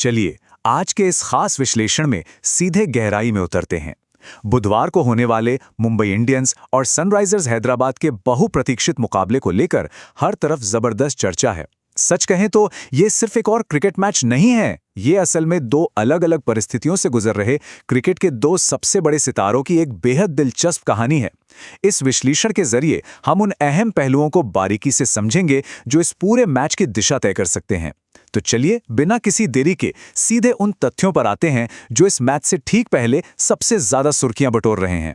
चलिए आज के इस खास विश्लेषण में सीधे गहराई में उतरते हैं। बुधवार को होने वाले मुंबई इंडियंस और सनराइजर्स हैदराबाद के बहुप्रतीक्षित मुकाबले को लेकर हर तरफ जबरदस्त चर्चा है। सच कहें तो ये सिर्फ एक और क्रिकेट मैच नहीं है, ये असल में दो अलग अलग परिस्थितियों से गुजर रहे क्रिकेट के दो सबसे बड़े सितारों की एक बेहद दिलचस्प कहानी है। इस विश्लेषण के जरिए हम उन अहम पहलुओं को बारीकी से समझेंगे जो इस पूरे मैच की दिशा तय कर सकते हैं। तो चलिए बिना किसी देरी के सीधे उन तथ्यों पर आते हैं जो इस मैच से ठीक पहले सबसे ज्यादा सुर्खियां बटोर रहे हैं।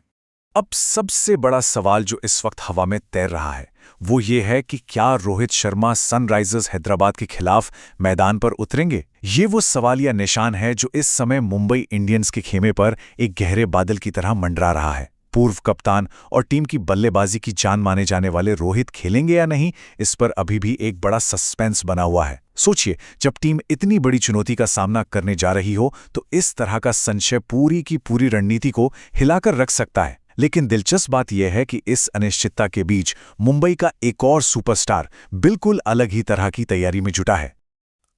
अब सबसे बड़ा सवाल जो इस वक्त हवा में तैर रहा है वो ये है कि क्या रोहित शर्मा सनराइजर्स हैदराबाद के खिलाफ मैदान पर उतरेंगे। ये वो सवालिया निशान है जो इस समय मुंबई इंडियंस के खेमे पर एक गहरे बादल की तरह मंडरा रहा है। पूर्व कप्तान और टीम की बल्लेबाजी की जान माने जाने वाले रोहित खेलेंगे या नहीं, इस पर अभी भी एक बड़ा सस्पेंस बना हुआ है। सोचिए, जब टीम इतनी बड़ी चुनौती का सामना करने जा रही हो तो इस तरह का संशय पूरी की पूरी रणनीति को हिलाकर रख सकता है। लेकिन दिलचस्प बात यह है कि इस अनिश्चितता के बीच मुंबई का एक और सुपरस्टार बिल्कुल अलग ही तरह की तैयारी में जुटा है।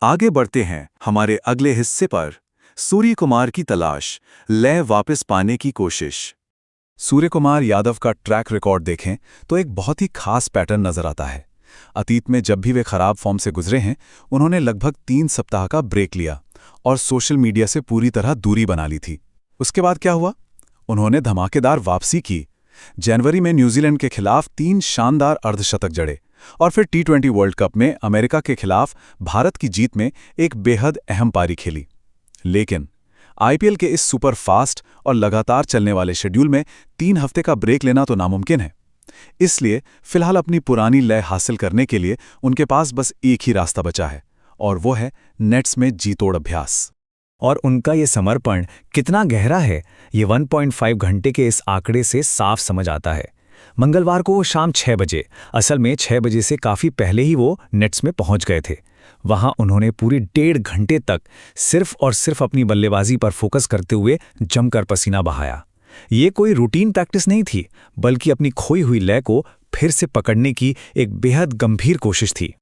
आगे बढ़ते हैं हमारे अगले हिस्से पर। सूर्य कुमार की तलाश, लय वापस पाने की कोशिश। सूर्य कुमार यादव का ट्रैक रिकॉर्ड देखें तो एक बहुत ही खास पैटर्न नजर आता है। अतीत में जब भी वे खराब फॉर्म से गुजरे हैं, उन्होंने लगभग 3 सप्ताह का ब्रेक लिया और सोशल मीडिया से पूरी तरह दूरी बना ली थी। उसके बाद क्या हुआ? उन्होंने धमाकेदार वापसी की। जनवरी में न्यूजीलैंड के खिलाफ 3 शानदार अर्धशतक जड़े और फिर T20 वर्ल्ड कप में अमेरिका के खिलाफ भारत की जीत में एक बेहद अहम पारी खेली। लेकिन आईपीएल के इस सुपर फास्ट और लगातार चलने वाले शेड्यूल में 3 हफ्ते का ब्रेक लेना तो नामुमकिन है। इसलिए फिलहाल अपनी पुरानी लय हासिल करने के लिए उनके पास बस एक ही रास्ता बचा है और वो है नेट्स में जीतोड़ अभ्यास। और उनका ये समर्पण कितना गहरा है, ये 1.5 घंटे के इस आंकड़े से साफ समझ आता है। मंगलवार को शाम 6 बजे, असल में 6 बजे से काफ़ी पहले ही वो नेट्स में पहुंच गए थे। वहां उन्होंने पूरे 1.5 घंटे तक सिर्फ और सिर्फ अपनी बल्लेबाजी पर फोकस करते हुए जमकर पसीना बहाया। ये कोई रूटीन प्रैक्टिस नहीं थी, बल्कि अपनी खोई हुई लय को फिर से पकड़ने की एक बेहद गंभीर कोशिश थी।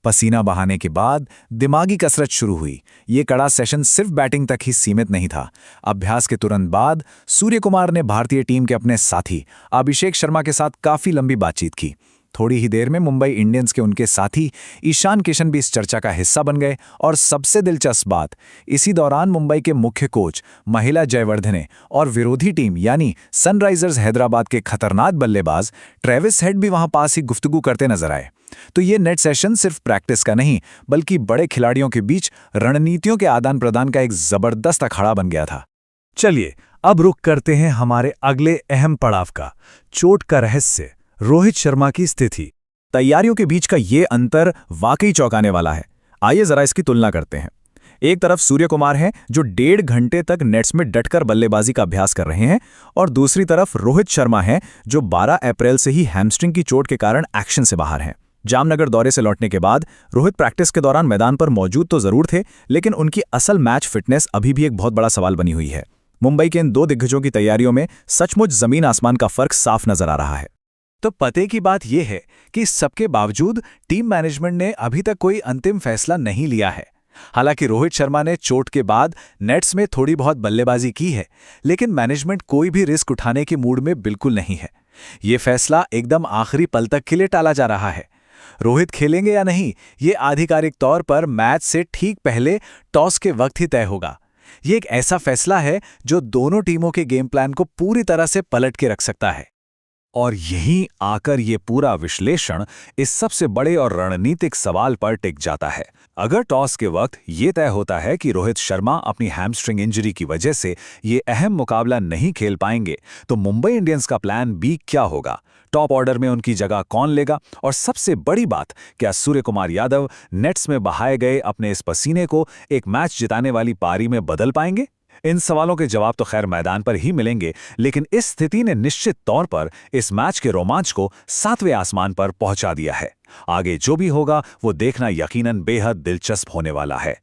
पसीना बहाने के बाद दिमागी कसरत शुरू हुई। ये कड़ा सेशन सिर्फ बैटिंग तक ही सीमित नहीं था। अभ्यास के तुरंत बाद सूर्य कुमार ने भारतीय टीम के अपने साथी अभिषेक शर्मा के साथ काफ़ी लंबी बातचीत की। थोड़ी ही देर में मुंबई इंडियंस के उनके साथी ईशान किशन भी इस चर्चा का हिस्सा बन गए। और सबसे दिलचस्प बात, इसी दौरान मुंबई के मुख्य कोच महिला जयवर्धने और विरोधी टीम यानी सनराइजर्स हैदराबाद के खतरनाक बल्लेबाज ट्रेविस हेड भी वहां पास ही गुफ्तगू करते नजर आए। तो ये नेट सेशन सिर्फ प्रैक्टिस का नहीं, बल्कि बड़े खिलाड़ियों के बीच रणनीतियों के आदान प्रदान का एक जबरदस्त अखाड़ा बन गया था। चलिए अब रुख करते हैं हमारे अगले अहम पड़ाव का, चोट का रहस्य, रोहित शर्मा की स्थिति। तैयारियों के बीच का ये अंतर वाकई चौंकाने वाला है। आइए जरा इसकी तुलना करते हैं। एक तरफ सूर्य कुमार हैं जो 1.5 घंटे तक नेट्स में डटकर बल्लेबाजी का अभ्यास कर रहे हैं, और दूसरी तरफ रोहित शर्मा हैं जो 12 अप्रैल से ही हैमस्ट्रिंग की चोट के कारण एक्शन से बाहर हैं। जामनगर दौरे से लौटने के बाद रोहित प्रैक्टिस के दौरान मैदान पर मौजूद तो जरूर थे, लेकिन उनकी असल मैच फिटनेस अभी भी एक बहुत बड़ा सवाल बनी हुई है। मुंबई के इन 2 दिग्गजों की तैयारियों में सचमुच जमीन आसमान का फर्क साफ नजर आ रहा है। तो पते की बात यह है कि इस सबके बावजूद टीम मैनेजमेंट ने अभी तक कोई अंतिम फैसला नहीं लिया है। हालांकि रोहित शर्मा ने चोट के बाद नेट्स में थोड़ी बहुत बल्लेबाजी की है, लेकिन मैनेजमेंट कोई भी रिस्क उठाने के मूड में बिल्कुल नहीं है। ये फैसला एकदम आखिरी पल तक के लिए टाला जा रहा है। रोहित खेलेंगे या नहीं, ये आधिकारिक तौर पर मैच से ठीक पहले टॉस के वक्त ही तय होगा। ये एक ऐसा फैसला है जो दोनों टीमों के गेम प्लान को पूरी तरह से पलट के रख सकता है। और यहीं आकर ये पूरा विश्लेषण इस सबसे बड़े और रणनीतिक सवाल पर टिक जाता है। अगर टॉस के वक्त ये तय होता है कि रोहित शर्मा अपनी हैमस्ट्रिंग इंजरी की वजह से ये अहम मुकाबला नहीं खेल पाएंगे, तो मुंबई इंडियंस का प्लान बी क्या होगा? टॉप ऑर्डर में उनकी जगह कौन लेगा? और सबसे बड़ी बात, क्या सूर्य कुमार यादव नेट्स में बहाए गए अपने इस पसीने को एक मैच जिताने वाली पारी में बदल पाएंगे? इन सवालों के जवाब तो खैर मैदान पर ही मिलेंगे, लेकिन इस स्थिति ने निश्चित तौर पर इस मैच के रोमांच को 7वें आसमान पर पहुंचा दिया है। आगे जो भी होगा वो देखना यकीनन बेहद दिलचस्प होने वाला है।